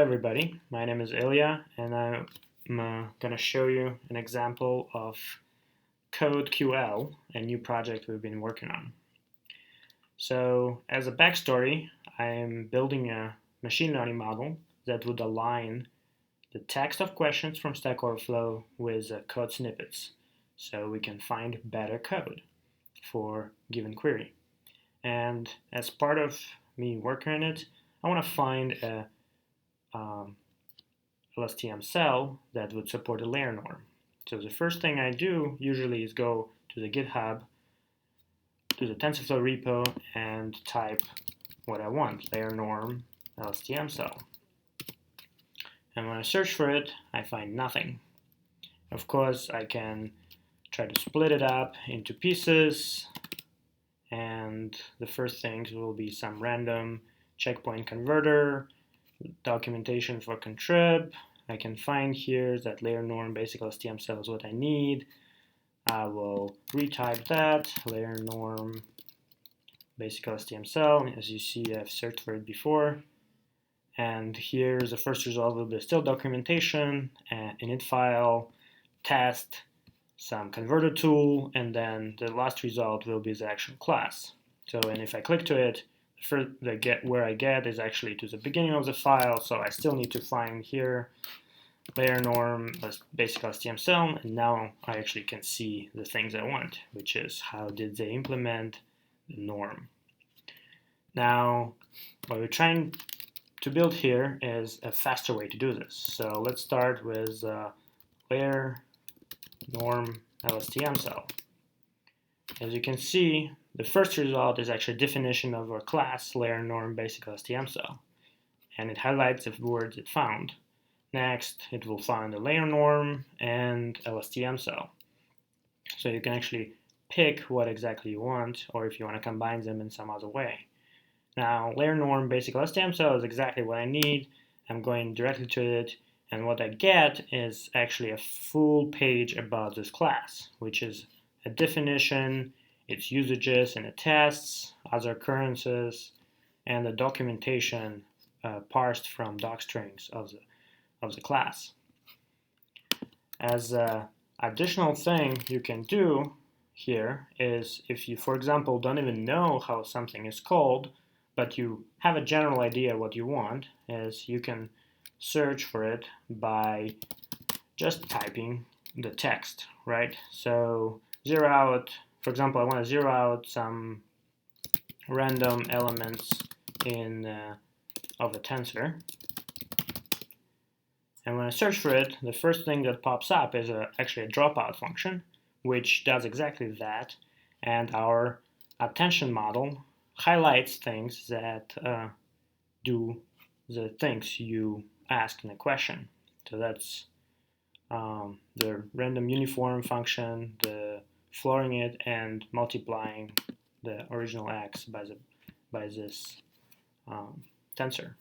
Everybody, my name is Ilya and I'm going to show you an example of CodeQL, a new project we've been working on. So as a backstory, I'm building a machine learning model that would align the text of questions from Stack Overflow with code snippets so we can find better code for given query. And as part of me working on it, I want to find a LSTM cell that would support a layer norm. So the first thing I do usually is go to the GitHub, to the Tensorflow repo, and type what I want, layer norm LSTM cell. And when I search for it, I find nothing. Of course, I can try to split it up into pieces, and the first things will be some random checkpoint converter, documentation for contrib. I can find here that layer norm basic LSTM cell is what I need. I will retype that, layer norm basic LSTM cell. As you see, I've searched for it before. And here's the first result will be still documentation, an init file, test, some converter tool, and then the last result will be the actual class. So, and if I click to it, where I get is actually to the beginning of the file, so I still need to find here layer norm basic LSTM cell, and now I actually can see the things I want, which is how did they implement the norm. Now, what we're trying to build here is a faster way to do this. So let's start with layer norm LSTM cell. As you can see, the first result is actually a definition of our class layer norm basic LSTM cell, and it highlights the words it found. Next, it will find the layer norm and LSTM cell. So you can actually pick what exactly you want, or if you want to combine them in some other way. Now, layer norm basic LSTM cell is exactly what I need. I'm going directly to it, and what I get is actually a full page about this class, which is a definition, its usages and the tests, other occurrences, and the documentation parsed from docstrings of the class. As an additional thing you can do here is if you, for example, don't even know how something is called, but you have a general idea what you want, is you can search for it by just typing the text, right? So zero out, for example, I want to zero out some random elements of a tensor. And when I search for it, the first thing that pops up is actually a dropout function, which does exactly that. And our attention model highlights things that do the things you ask in a question. So that's the random uniform function, the flooring it, and multiplying the original x by this tensor.